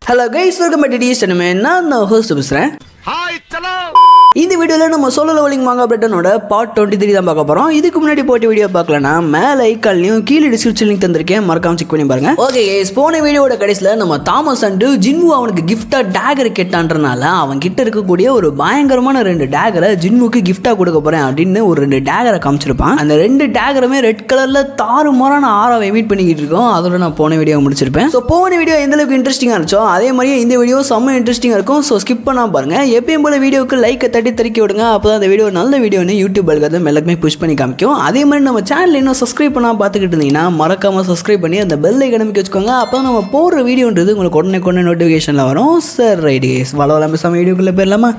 Hello guys, welcome back to DS Anime. நான் host பேசுறேன். Hi, chalo. இந்த வீடியோவில் நம்ம சோலோ லெவலிங் மாங்கா பிளேட்டனோட பார்ட் 23 தான் பார்க்க போகிறோம். இதுக்கு முன்னாடி போட்ட வீடியோ பார்க்கலன்னா மேலே ஐக்கால்லையும் கீழே டிஸ்கிரிப்ஷன் லிங்க் தந்திருக்கேன், மறக்காம செக் பண்ணி பாருங்க. ஓகே கைஸ், போன வீடியோட கடைசியில் நம்ம தாமஸ் அண்ட் ஜின்வு அவனுக்கு கிஃப்டா டேகர் கேட்டான்றனால அவன் கிட்ட இருக்கக்கூடிய ஒரு பயங்கரமான 2 டேகரை ஜின்வுக்கு கிஃப்டா கொடுக்க போறேன் அப்படின்னு ஒரு 2 டேகரை காமிச்சிருப்பான். அந்த 2 டேகருமே ரெட் கலர்ல தாறுமாறான ஆறாவை எமிட் பண்ணிக்கிட்டு இருக்கோம். அதோட நான் போன வீடியோ முடிச்சிருப்பேன். ஸோ போன வீடியோ எந்த அளவுக்கு இன்ட்ரெஸ்டிங்காக இருந்துச்சோ அதே மாதிரியே இந்த வீடியோ செம்ம இன்ட்ரெஸ்டிங்காக இருக்கும். ஸோ ஸ்கிப் பண்ணாம பாருங்க. எப்பயும் போல வீடியோக்கு லைக்கை தட்டி விடுங்க. அப்போ அந்த வீடியோ நல்ல வீடியோன்னு யூடியூப் அல்காரிதம் எல்லாருமே புஷ் பண்ணி காமிக்கும். அதே மாதிரி நம்ம சேனல் இன்னும் சப்ஸ்கிரைப் பண்ணாமல் பார்த்துக்கிட்டு இருந்தீங்கன்னா மறக்காம சப்ஸ்கிரைப் பண்ணி அந்த பெல் ஐகானை அமைக்க வச்சுக்கோங்க. அப்போ நம்ம போடுற வீடியோன்றது உங்களுக்கு உடனே நோட்டிஃபிகேஷனில் வரும். சார் ரைட் கேஸ், வளவலாம் பேசாமல் வீடியோக்குள்ளே போயிடலாமா?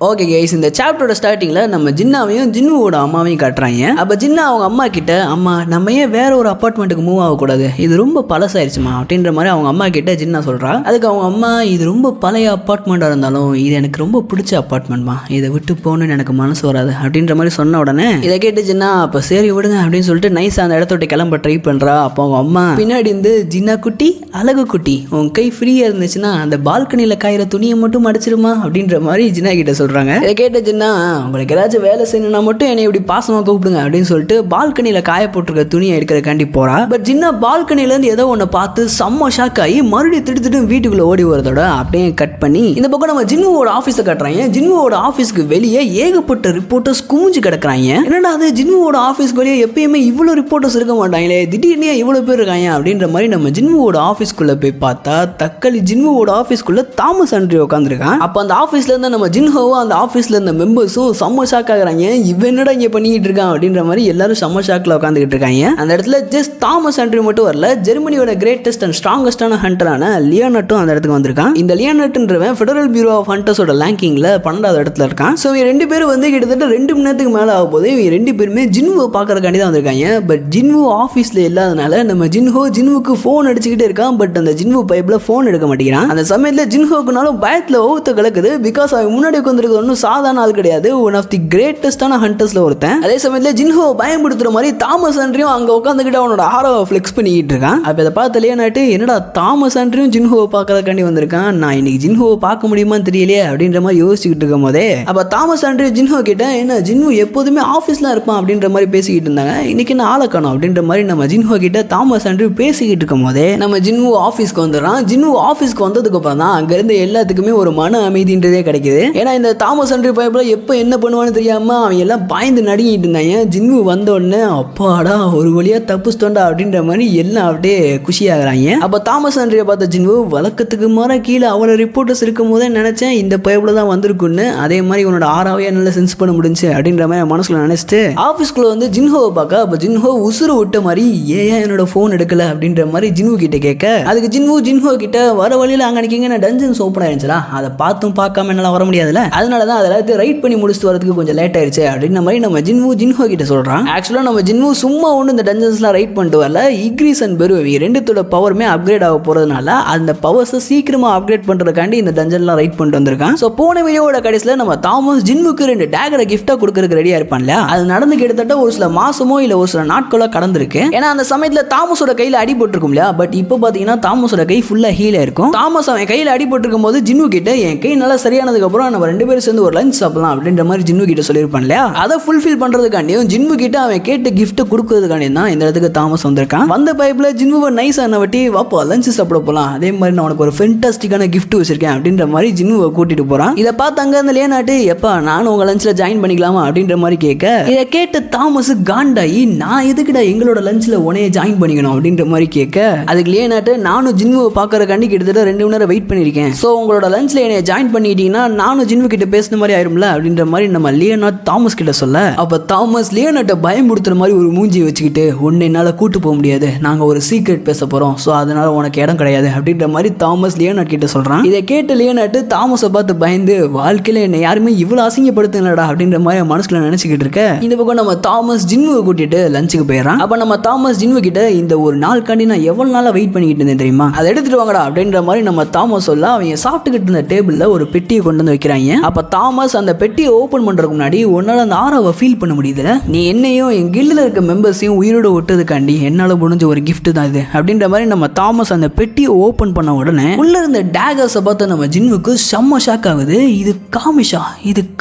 ஓகே கைஸ், இந்த சாப்டரோட ஸ்டார்டிங்கில் நம்ம ஜின்னாவையும் ஜின்னுவோட அம்மாவையும் காட்டுறாங்க. அப்போ ஜின்னா அவங்க அம்மா கிட்ட, அம்மா நம்ம ஏன் வேற ஒரு அப்பார்ட்மெண்ட்டுக்கு மூவ் ஆகக்கூடாது, இது ரொம்ப பழசாயிருச்சுமா அப்படின்ற மாதிரி அவங்க அம்மா கிட்ட ஜின்னா சொல்கிறா. அதுக்கு அவங்க அம்மா, இது ரொம்ப பழைய அப்பார்ட்மெண்ட்டாக இருந்தாலும் இது எனக்கு ரொம்ப பிடிச்ச அப்பார்ட்மெண்ட்மா, இதை விட்டு போகணுன்னு எனக்கு மனசு வராது அப்படின்ற மாதிரி சொன்ன உடனே இதை கேட்டு ஜின்னா அப்போ சரி விடுங்க அப்படின்னு சொல்லிட்டு நைஸாக அந்த இடத்த விட்டு கிளம்ப ட்ரை பண்ணுறா. அப்போ அவங்க அம்மா பின்னாடி இருந்து, ஜின்னா குட்டி, அழகு குட்டி, உன் கை ஃப்ரீயாக இருந்துச்சுன்னா அந்த பால்கனியில் காயிற துணியை மட்டும் மடிச்சிருமா அப்படின்ற மாதிரி ஜின்னா கிட்ட சொல்கிறாங்க. இதை கேட்டுச்சுன்னா, உங்களுக்கு ஏதாச்சும் வேலை செய்யணும்னா மட்டும் என்னை இப்படி பாசமாக கூப்பிடுங்க அப்படின்னு சொல்லிட்டு பால்கனியில் காய போட்டிருக்க துணியை எடுக்கிறக்காண்டி போறா. பட் ஜின்னா பால்கனிலேருந்து ஏதோ ஒன்று பார்த்து செம்ம ஷாக் ஆகி மறுபடியும் திட்டு வீட்டுக்குள்ள ஓடி வரதோட அப்படியே கட் பண்ணி இந்த பக்கம் நம்ம ஜின்னுவோட ஆஃபீஸை கட்டுறாங்க. ஜின்னுவோட ஆஃபீஸ்க்கு வெளியே ஏகப்பட்ட ரிப்போர்ட்டர்ஸ் குமிஞ்சு கிடக்குறாங்க. என்னடா அது, ஜின்னுவோட ஆஃபீஸ்க்கு வெளியே எப்பயுமே இவ்வளோ ரிப்போர்ட்டர்ஸ் இருக்க மாட்டாங்களே, திடீர்னு இவ்வளோ பேர் இருக்காங்க அப்படின்ற மாதிரி நம்ம ஜின்னுவோட ஆஃபீஸ்க்குள்ள போய் பார்த்தா தக்காளி ஜின்னுவோட ஆஃபீஸ்க்குள்ள தாமஸ் அண்ட்ரி உட்காந்துருக்கான். அப்போ அந்த ஆஃபீஸ்ல இருந்து நம்ம ஜின்ஹோவும் அந்த ஆஃபீஸில் இருந்த மெம்பர்ஸும் செம்ம ஷாக் ஆகுறாங்க. இவன் என்னடா இங்கே பண்ணிக்கிட்டு இருக்கான் அப்படின்ற மாதிரி எல்லாரும் செம்ம ஷாக்கில் உட்காந்துக்கிட்டு இருக்காங்க. அந்த இடத்துல ஜஸ்ட் தாமஸ் அண்ட்ரி மட்டும் வரல, ஜெர்மனியோட கிரேட்டஸ்ட் அண்ட் ஸ்ட்ராங்கஸ்டான ஹண்டரான லியோனட்டும் அந்த இடத்துக்கு வந்திருக்கான். இந்த லியோனட்ன்றவன் ஃபெடரல் பியூரோ ஆஃப் ஹண்டர்ஸோட ரேங்கிங்கில் 12வது இடத்துல இருக்கான். ஸோ இவங்க 2 பேரும் வந்து கிட்டத்தட்ட 2 மணி நேரத்துக்கு மேலே ஆகும் போது இவங்க 2 பேருமே ஜின்வோ பார்க்கறக்காண்டி தான் வந்திருக்காங்க. பட் ஜின்வோ ஆஃபீஸில் இல்லாதனால நம்ம ஜின்வுக்கு ஃபோன் அடிச்சுக்கிட்டே இருக்கான். பட் அந்த ஜின்வோ பைப்பில் ஃபோன் எடுக்க மாட்டேங்கிறான். அந்த சமயத்தில் ஜின்ஹோக்குனாலும் பயத்தில் ஓவத்த கலக்குது. பிகாஸ் அவன் முன்னாடி உட்காந்துருக்கு ஒன்றும் சாதாரண ஆள் கிடையாது, ஒன் ஆஃப் தி கிரேட்டஸ்டான ஹண்டர்ஸ்ல ஒருத்தன். அதே சமயத்தில் ஜின்ஹோ பயன்படுத்துற மாதிரி தாமஸ் ஆண்ட்ரியும் அங்க உட்காந்துக்கிட்டு அவனோட ஆரோவை ஃபிளெக்ஸ் பண்ணிக்கிட்டு இருக்கான். அப்ப இதை பார்த்து லியோனாட்டு, என்னடா தாமஸ் ஆண்ட்ரியும் ஜின்ஹோவை பார்க்கறதுக்காண்டி வந்திருக்கான், நான் இன்னைக்கு ஜின்ஹோவை பார்க்க முடியுமான்னு தெரியலையே அப்படின்ற மாதிரி யோசிச்சுக்கிட்டு இருக்கும் போதே அப்ப தாமஸ் ஆண்ட்ரி ஜின்ஹோ கிட்ட, என்ன ஜின்ஹோ எப்போதுமே ஆஃபீஸ்ல இருப்பான் அப்படின்ற மாதிரி பேசிக்கிட்டு இருந்தாங்க, இன்னைக்கு என்ன ஆளை காணோம் அப்படின்ற மாதிரி நம்ம ஜின்ஹோ கிட்ட தாமஸ் ஆண்ட்ரி பேசிக்கிட்டு இருக்கும் போதே நம்ம ஜின்ஹோ ஆஃபீஸ்க்கு வந்துடுறான். ஜின்ஹோ ஆஃபீஸ்க்கு வந்ததுக்கு அப்புறம் தான் அங்க இருந்து எல்லாத்துக்குமே ஒரு மன அமைதின்றதே கிடைக்குது. ஏன்னா இந்த தாமஸ் ஆண்ட்ரி பைப்பில் எப்போ என்ன பண்ணுவான்னு தெரியாமல் அவங்க எல்லாம் பாய்ந்து நடுங்கிட்டு இருந்தாங்க. ஜின்வு வந்த உடனே அப்பாடா ஒரு வழியாக தப்புச்சிட்டோண்டா அப்படின்ற மாதிரி எல்லாம் அப்படியே குஷியாகிறாங்க. அப்போ தாமஸ் ஆண்ட்ரியை பார்த்த ஜின்வு, வழக்கத்துக்கு மாற கீழே அவ்வளோ ரிப்போர்ட்டர்ஸ் இருக்கும் போதே நினச்சேன் இந்த பைப்பில் தான் வந்திருக்குன்னு, அதே மாதிரி உன்னோட ஆறாவே நல்லா சென்ஸ் பண்ண முடிஞ்சு அப்படின்ற மாதிரி மனசுல நினச்சிட்டு ஆஃபீஸ்க்குள்ள வந்து ஜின்ஹோவை பார்க்க, அப்போ ஜின்ஹோ உசுறு விட்ட மாதிரி ஏன் என்னோட ஃபோன் எடுக்கல அப்படின்ற மாதிரி ஜின்வு கிட்ட கேட்க, அதுக்கு ஜின்ஹோ கிட்ட வர வழியில் அங்கே நிற்கிங்க நான் டஞ்சன்ஸ் ஓப்பன் ஆயிருந்துச்சா, அதை பார்த்தும் பார்க்காம என்னால் வர முடியாதுல்ல, அதனால தான் அதெல்லாம் ரைட் பண்ணி முடிச்சுட்டு வரதுக்கு கொஞ்சம் லேட் ஆயிடுச்சு அப்படின்ற மாதிரி நம்ம ஜின்ஹோ கிட்ட சொல்றான். ஆக்சுவலாக நம்ம ஜின்ஹோ சும்மா ஒன்று இந்த டஞ்சன்ஸ்லாம் ரைட் பண்ணிட்டு வரல, இக்ரீஸ் அண்ட் பெரு ரெண்டுத்தோட பவருமே அப்கிரேட் ஆக போறதுனால அந்த பவர்ஸை சீக்கிரமா அப்கிரேட் பண்றதுக்காண்டி இந்த டஞ்சன்லாம் ரைட் பண்ணிட்டு வந்திருக்கான். ஸோ போன வீடியோட கடைசியில் நம்ம தாமஸ் ஜின்வுக்கு 2 டேகரை கிஃப்டா கொடுக்கறதுக்கு ரெடியா இருப்பான்ல, அது நடந்து கிட்டத்தட்ட ஒரு சில மாசமோ இல்ல ஒரு சில நாட்களோ கடந்திருக்கு. ஏன்னா அந்த சமயத்தில் தாமஸோட கையில் அடிபட்டிருக்கும் இல்லையா, பட் இப்போ பார்த்தீங்கன்னா தாமஸோட கை ஃபுல்லா ஹீல் ஆயிருக்கும். தாமஸ் அவன் கையில் அடிபட்டிருக்கும் போது ஜின்வு கிட்ட, என் கை நல்லா சரியானதுக்கு அப்புறம் நம்ம 2 பேரும் சேர்ந்து ஒரு லஞ்ச் சாப்பிடலாம் அப்படின்ற மாதிரி ஜின்வு கிட்ட சொல்லியிருப்பான் இல்லையா, அதை ஃபுல்ஃபில் பண்றதுக்காண்டியும் ஜின்வு கிட்ட அவன் கேட்ட கிஃப்ட் கொடுக்கறதுக்காண்டியும் தான் இந்த இடத்துக்கு தாமஸ் வந்திருக்கான். வந்த பைப்ல ஜின்வுவை நைஸான வட்டி வாப்பா லஞ்ச் சாப்பிட போலாம், அதே மாதிரி நான் உனக்கு ஒரு ஃபென்டாஸ்டிக்கான கிஃப்ட் வச்சிருக்கேன் அப்படின்ற மாதிரி ஜின்வுவை கூட்டிட்டு போறான். இதை பார்த்து அங்க இருந்த லியோனாட்டு, எப்பா நானும் உங்க லஞ்ச்ல ஜாயின் பண்ணிக்கலாமா அப்படின்ற மாதிரி கேட்க, இதை கேட்ட தாமஸ் காண்டாயி, நான் எதுக்குடா எங்களோட லஞ்ச்ல உனைய ஜாயின் பண்ணிக்கணும் அப்படின்ற மாதிரி கேட்க, அதுக்கு லியோனாட்டு, நானும் ஜின்வுவை பார்க்கறதுக்காண்டி கிட்டத்தட்ட 2 மணி நேரம் வெயிட் பண்ணிருக்கேன், ஸோ உங்களோட லஞ்ச்ல என்னைய ஜாயின் பண்ணிட்டீங்கன்னா நானும் ஜின்வு கிட்ட கிட்ட பேசின மாதிரி ஆயிரும்ல அப்படின்ற மாதிரி நம்ம லியோனார்ட் தாமஸ் கிட்ட சொல்ல, அப்ப தாமஸ் லியோனார்ட்டை பயமுறுத்துற மாதிரி ஒரு மூஞ்சி வச்சுக்கிட்டு, ஒன்னு என்னால கூட்டு போக முடியாது, நாங்க ஒரு சீக்ரெட் பேச போறோம், சோ அதனால உனக்கு இடம் கிடையாது அப்படின்ற மாதிரி தாமஸ் லியோனார்ட் கிட்ட சொல்றான். இதை கேட்டு லியோனார்ட் தாமஸை பார்த்து பயந்து, வாழ்க்கையில என்ன யாருமே இவ்வளவு அசிங்கப்படுத்தலடா அப்படின்ற மாதிரி மனசுல நினைச்சுக்கிட்டு இருக்க, இந்த பக்கம் நம்ம தாமஸ் ஜின்னுவை கூட்டிட்டு லஞ்சுக்கு போயிடறான். அப்ப நம்ம தாமஸ் ஜின்வு கிட்ட, இந்த ஒரு நாளுக்காண்டி நான் எவ்வளவு நாளா வெயிட் பண்ணிக்கிட்டு இருந்தேன் தெரியுமா, அதை எடுத்துட்டு வாங்கடா அப்படின்ற மாதிரி நம்ம தாமஸ் சொல்ல, அவங்க சாப்பிட்டுக்கிட்டு இருந்த டேபிள்ல ஒரு பெட்டியை கொண்டு வந்து வைக்கிறாங்க. அப்ப தாமஸ் அந்த பெட்டியை ஓபன் பண்றதுக்கு முன்னாடி, உன்னால அந்த ஆராவை ஃபீல் பண்ண முடியுதுல, நீ என்னையும் என் கில்ல இருக்க மெம்பர்ஸையும் உயிரோட விட்டதுக்காண்டி என்னால முடிஞ்ச ஒரு கிஃப்ட் தான் இது அப்படின்ற மாதிரி நம்ம தாமஸ் அந்த பெட்டியை ஓபன் பண்ண உடனே உள்ள இருந்த டேகர்ஸை பார்த்து நம்ம ஜின்வுக்கு செம்ம ஷாக் ஆகுது. இது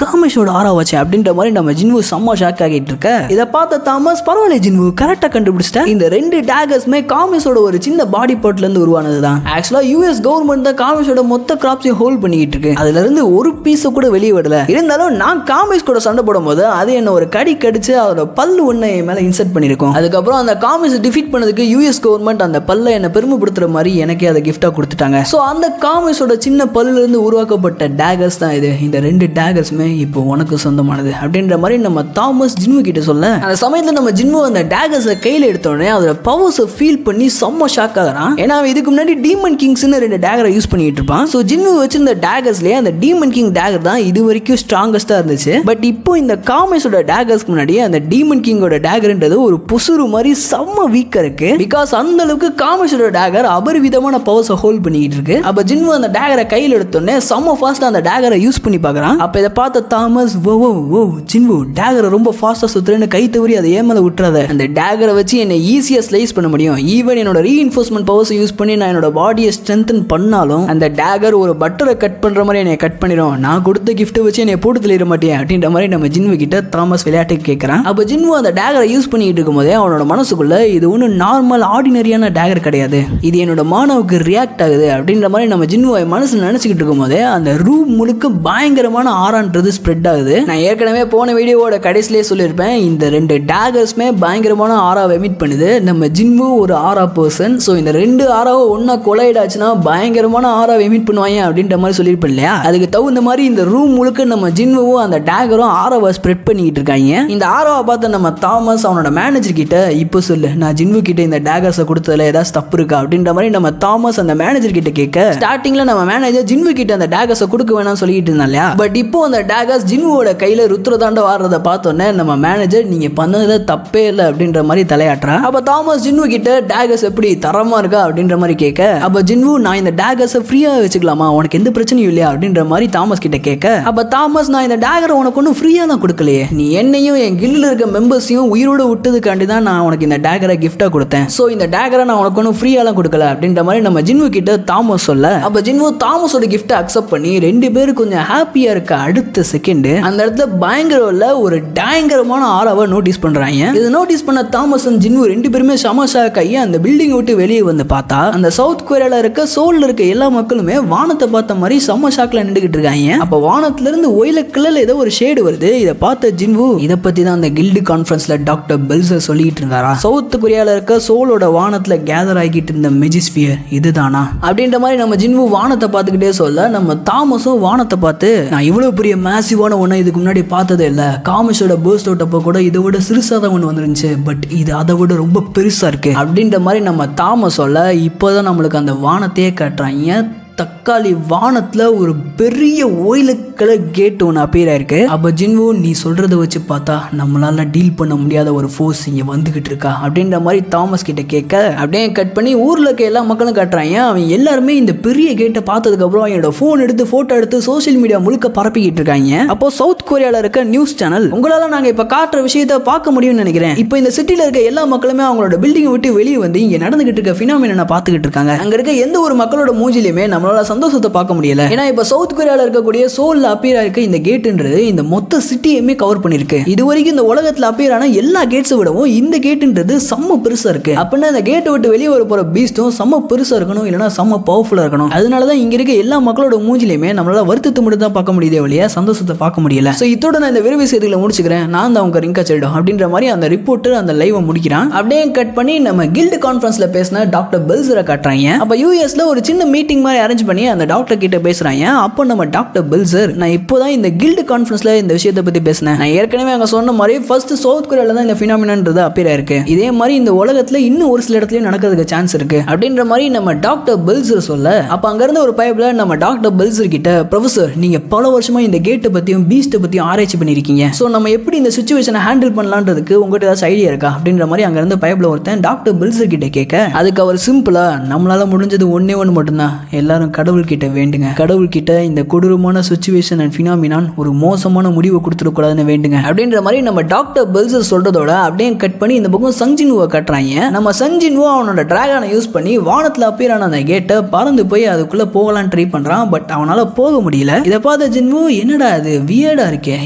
காமிஷோட ஆராவாச்சு அப்படின்ற மாதிரி நம்ம ஜின்வு செம்ம ஷாக் ஆகிட்டு இருக்க, இதை பார்த்த தாமஸ், பரவாயில்ல ஜின்வு, கரெக்டா கண்டுபிடிச்சிட்டேன், இந்த ரெண்டு டேகர்ஸ்மே காமிஷோட ஒரு சின்ன பாடி பார்ட்ல இருந்து உருவானதுதான். ஆக்சுவலா யூஎஸ் கவர்மெண்ட் தான் காமிஷோட மொத்த கிராப்ஸையும் ஹோல்ட் பண்ணிக்கிட்டு இருக்கு, அதுல இருந்து ஒரு பீஸ கூட வெளியே விடல. இருந்தாலும் நான் காமிஷ் கூட சண்டை போடும் போது அது என்ன ஒரு கடி கடிச்சு அதோட பல்லு ஒண்ணு என் மேல இன்சர்ட் பண்ணிருக்கோம். அதுக்கப்புறம் அந்த காமிஷ் டிஃபீட் பண்ணதுக்கு யூஎஸ் கவர்மெண்ட் அந்த பல்ல என்ன பெருமைப்படுத்துற மாதிரி எனக்கே அதை கிஃப்டா கொடுத்துட்டாங்க. சோ அந்த காமிஷோட சின்ன பல்லுல இருந்து உருவாக்கப்பட்ட டேகர்ஸ் தான் இது, இந்த ரெண்டு டேகர்ஸ்மே இப்போ உனக்கு சொந்தமானது அப்படின்ற மாதிரி நம்ம தாமஸ் ஜின்வு கிட்ட சொல்ல, அந்த சமயத்துல நம்ம ஜின்வு அந்த டேகர்ஸை கையில எடுத்தோடனே அதோட பவர்ஸை ஃபீல் பண்ணி செம்ம ஷாக் ஆகிறான். ஏன்னா இதுக்கு முன்னாடி டீமன் கிங்ஸ்னு ரெண்டு டேகரை யூஸ் பண்ணிட்டு இருப்பான். ஸோ ஜின்னு வச்சிருந்த டேகர்ஸ்லேயே அந்த டீமன் கிங் டேகர் தான் இது வரைக்கும் ஸ்ட்ராங்கஸ்டா இருந்துச்சு. பட் இப்போ இந்த காமிஷோட டேகர்ஸ்க்கு முன்னாடி அந்த டீமன் கிங்கோட டேகர்ன்றது ஒரு புசுறு மாதிரி செம்ம வீக்கா இருக்கு. பிகாஸ் அந்த அளவுக்கு காமிஷோட டேகர் அபரிவிதமான பவர்ஸை ஹோல்ட் பண்ணிட்டு இருக்கு. அப்ப ஜின்னு அந்த டேகரை கையில் எடுத்தோடனே செம்ம ஃபாஸ்டா அந்த டேகரை யூஸ் பண்ணி பார்க்கறான். அப்ப இதை பார்த்த தாமஸ், ஓ ஜின்னு டேகரை ரொம்ப ஃபாஸ்டா சுத்துறேன்னு கை தவறி அதை ஏன் மேல விட்டுறாத, அந்த டேகரை வச்சு என்னை ஈஸியா ஸ்லைஸ் பண்ண முடியும். ஈவன் என்னோட ரீஇன்ஃபோர்ஸ்மெண்ட் பவர்ஸ் யூஸ் பண்ணி நான் என்னோட பாடியை ஸ்ட்ரென்தன் பண்ணாலும் அந்த டேகர் ஒரு பட்டரை கட் பண்ற மாதிரி என்னை கட் பண்ணிடும். நான் கொடுத்த கிஃப்ட்டை வச்சு என்னை போட்டு தள்ளிட மாட்டேன் அப்படின்ற மாதிரி நம்ம ஜின்வு கிட்ட தாமஸ் விளையாட்டுக்கு கேட்கறான். அப்ப ஜின்வு அந்த டேகரை யூஸ் பண்ணிட்டு இருக்கும் போதே அவனோட மனசுக்குள்ள, இது ஒன்றும் நார்மல் ஆர்டினரியான டேகர் கிடையாது, இது என்னோட மானவுக்கு ரியாக்ட் ஆகுது அப்படின்ற மாதிரி நம்ம ஜின்வை மனசுல நினைச்சுக்கிட்டு இருக்கும் போதே அந்த ரூம் முழுக்க பயங்கரமான ஆரான்றது ஸ்ப்ரெட் ஆகுது. நான் ஏற்கனவே போன வீடியோவோட கடைசிலேயே சொல்லியிருப்பேன், இந்த ரெண்டு டேகர்ஸ்மே பயங்கரமான ஆராவை எமிட் பண்ணுது. நம்ம ஜின்வு ஒரு ஆரா பர்சன். ஸோ இந்த ரெண்டு ஆராவை ஒன்னா கொலையிடாச்சுன்னா பயங்கரமான ஆராவை எமிட் பண்ணுவாங்க அப்படின்ற மாதிரி சொல்லியிருப்பேன் இல்லையா. அதுக்கு தகுந்த மாதிரி இந்த ரூம் முழுக்க நம்ம ஜின்வும் அந்த டேகரும் ஆராவை ஸ்ப்ரெட் பண்ணிக்கிட்டு இருக்காங்க. இந்த ஆராவை பார்த்து நம்ம தாமஸ் அவனோட மேனேஜர் கிட்ட, இப்போ சொல்லு, நான் ஜின்வு கிட்ட இந்த டேகர்ஸை கொடுத்ததுல ஏதாவது தப்பு இருக்கா அப்படின்ற மாதிரி நம்ம தாமஸ் அந்த மேனேஜர் கிட்ட கேட்க, ஸ்டார்டிங்ல நம்ம மேனேஜர் ஜின்வு கிட்ட அந்த டேகர்ஸை கொடுக்க வேணாம்னு சொல்லிட்டு இருந்தா இல்லையா. பட் இப்போ அந்த டேகர்ஸ் ஜின்வோட கையில ருத்ரதாண்ட வாடுறத பார்த்தோன்னே நம்ம மேனேஜர், நீங்க பண்ணதுல தப்பே இல்லை அப்படின்ற மாதிரி தலையாட்டுறா. அப்ப தாமஸ் ஜின்வு கிட்ட, டேகர்ஸ் எப்படி தரமா இருக்கா அப்படின்ற மாதிரி கேட்க, அப்ப ஜின்வு, நான் இந்த டேகர்ஸை ஃப்ரீயா வச்சுக்கலாமா, உனக்கு எந்த பிரச்சனையும் இல்லையா அப்படின்ற மாதிரி தாமஸ் கிட்ட கேட்க, அப்ப தாமஸ், நான் இந்த டேகரை உனக்கு ஒன்றும் ஃப்ரீயா தான் கொடுக்கலையே, நீ என்னையும் என் கில்ல இருக்க மெம்பர்ஸையும் உயிரோட விட்டதுக்காண்டி தான் நான் உனக்கு இந்த டேகரை கிஃப்டா கொடுத்தேன். சோ இந்த டேகரை நான் உனக்கு ஒன்றும் ஃப்ரீயாலாம் கொடுக்கல அப்படின்ற மாதிரி நம்ம ஜின்வு கிட்ட தாமஸ் சொல்ல, அப்ப ஜின்வு தாமஸோட கிஃப்ட்டை அக்செப்ட் பண்ணி ரெண்டு பேரும் கொஞ்சம் ஹாப்பியா இருக்க அடுத்த செகண்ட் அந்த இடத்துல பயங்கரம்ல ஒரு பயங்கரமான ஆராவை நோட்டீஸ் பண்றாங்க. இது நோட்டீஸ் பண்ண தாமஸ் ஜின்வு ரெண்டு பேருமே சமஷா கையை அந்த பில்டிங் விட்டு வெளியே வந்து பார்த்தா, அந்த சவுத் கொரியால இருக்க சோல்ல இருக்க எல்லா மக்களுமே வானத்தை பார்த்த மாதிரி சமஷாக்ல நின்றுகிட்டு இருக்காங்க. அப்ப வானத்துல இருந்து ஒயில கலர்ல ஏதோ ஒரு ஷேடு வருது. இதை பார்த்த ஜின்வு, இதை பத்தி தான் அந்த கில்டு கான்ஃபரன்ஸ்ல டாக்டர் பெல்சர் சொல்லிட்டு இருந்தாரா, சவுத் கொரியால இருக்க சோலோட வானத்துல கேதர் ஆகிட்டு இருந்த மெஜிஸ்பியர் இதுதானா அப்படின்ற மாதிரி நம்ம ஜின்வு வானத்தை பார்த்துக்கிட்டே சொல்ல, நம்ம தாமஸும் வானத்தை பார்த்து, நான் இவ்வளவு பெரிய மேசிவான ஒண்ணு இதுக்கு முன்னாடி பார்த்ததே இல்லை, காமிஷோட பர்ஸ்ட் அவுட் அப்போ கூட இதை விட சிறுசாதான் ஒன்று வந்துருந்துச்சு, பட் இது அதை விட ரொம்ப பெருசா இருக்கு அப்படின்ற மாதிரி நம்ம தாமஸ் சொல்ல, இப்போதான் நம்மளுக்கு அந்த வானத்தையே காட்டுறாங்க. தக்காளி வானத்துல ஒரு பெரிய ஒயில கலர் கேட் ஒன்று அப்பியர் ஆயிருக்கு. அப்ப ஜின்வு, நீ சொல்றதை வச்சு பார்த்தா நம்மளால டீல் பண்ண முடியாத ஒரு ஃபோர்ஸ் இங்க வந்துகிட்டு இருக்கா அப்படின்ற மாதிரி தாமஸ் கிட்ட கேட்க, அப்படியே கட் பண்ணி ஊர்ல இருக்க எல்லா மக்களும் காட்டுறாங்க. அவங்க எல்லாருமே இந்த பெரிய கேட்டை பார்த்ததுக்கு அப்புறம் என்னோட போன் எடுத்து போட்டோ எடுத்து சோசியல் மீடியா முழுக்க பரப்பிக்கிட்டு இருக்காங்க. அப்போ சவுத் கொரியால இருக்க நியூஸ் சேனல், உங்களால நாங்க இப்ப காட்டுற விஷயத்தை பார்க்க முடியும்னு நினைக்கிறேன், இப்போ இந்த சிட்டில இருக்க எல்லா மக்களுமே அவங்களோட பில்டிங்கை விட்டு வெளியே வந்து இங்க நடந்துகிட்டு இருக்க பினாமினா பார்த்துக்கிட்டு இருக்காங்க. அங்க இருக்க எந்த ஒரு மக்களோட மூஞ்சிலுமே நம்மளால சந்தோஷத்தை பார்க்க முடியல. ஏன்னா இப்ப சவுத் கொரியால இருக்கக்கூடிய சோல்ல அப்பியர் ஆயிருக்க இந்த கேட்ன்றது இந்த மொத்த சிட்டியுமே கவர் பண்ணிருக்கு. இது வரைக்கும் இந்த உலகத்துல அப்பியர் ஆன எல்லா கேட்ஸை விடவும் இந்த கேட்ன்றது செம்ம பெருசா இருக்கு. அப்படின்னா இந்த கேட்டை விட்டு வெளியே வர போற பீஸ்டும் செம்ம பெருசா இருக்கணும், இல்லைன்னா செம்ம பவர்ஃபுல்லா இருக்கணும். அதனாலதான் இங்க இருக்க எல்லா மக்களோட மூஞ்சிலுமே நம்மளால வருத்தத்தை மட்டும் தான் பார்க்க முடியுதே வழியா சந்தோஷத்தை பார்க்க முடியல. சோ இதோட நான் இந்த விரைவு செய்திகளை முடிச்சுக்கிறேன். நான் தான் உங்க ரிங்கா செல்டம் அப்படின்ற மாதிரி அந்த ரிப்போர்ட்டர் அந்த லைவை முடிக்கிறான். அப்படியே கட் பண்ணி நம்ம கில்டு கான்ஃபரன்ஸ்ல பேசின டாக்டர் பெல்சரை காட்டுறாங்க. அப்ப யூஎஸ்ல ஒரு சின்ன மீட்டிங் மாதிரி அரேஞ்ச் பண்ணி அந்த டாக்டர் கிட்ட பேசுறாங்க. அப்போ நம்ம டாக்டர் பெல்சர், நான் இப்போதான் இந்த கில்டு கான்ஃபரன்ஸ்ல இந்த விஷயத்தை பத்தி பேசினேன். நான் ஏற்கனவே அங்க சொன்ன மாதிரி ஃபர்ஸ்ட் சவுத் கொரியால தான் இந்த ஃபினாமினான்றது அப்பியர் ஆயிருக்கு. இதே மாதிரி இந்த உலகத்துல இன்னும் ஒரு சில இடத்துலயும் நடக்கிறதுக்கு சான்ஸ் இருக்கு அப்படின்ற மாதிரி நம்ம டாக்டர் பெல்சர் சொல்ல, அப்ப அங்க இருந்த ஒரு பைப்ல நம்ம டாக்டர் பெல்சர் கிட்ட, ப்ரொஃபசர் நீங்க பல வருஷமா இந்த கேட்டை பத்தியும் பீஸ்ட்டை பத்தியும் ஆராய்ச்சி பண்ணிருக்கீங்க. சோ நம்ம எப்படி இந்த சிச்சுவேஷனை ஹேண்டில் பண்ணலான்றதுக்கு உங்ககிட்ட ஏதாவது ஐடியா இருக்கா அப்படின்ற மாதிரி அங்க இருந்த பைப்ல ஒருத்தன் டாக்டர் பெல்சர் கிட்ட கேட்க, அதுக்கு அவர் சிம்பிளா, நம்மளால முடிஞ்சது ஒன்னே ஒன்று மட்டும்தான், எல்லாரும் கடவுள் கிட்ட வேண்டுங்க. கடவுள் கிட்ட இந்த கொடூரமான சிச்சுவேஷன் அண்ட் ஃபினாமினான் ஒரு மோசமான முடிவை கொடுத்துடக்கூடாதுன்னு வேண்டுங்க அப்படின்ற மாதிரி நம்ம டாக்டர் பெல்சர் சொல்றதோட அப்படியே கட் பண்ணி இந்த பக்கம் சங்ஜின்வோ கட்டுறாங்க. நம்ம சங்ஜின்வோ அவனோட டிராகனை யூஸ் பண்ணி வானத்துல அப்பியர் ஆன அந்த கேட்டை பறந்து போய் அதுக்குள்ள போகலான்னு ட்ரை பண்றான். பட் அவனால போக முடியல. இதை பார்த்த ஜின்வோ, என்னடா அது வியர்டா இருக்கே,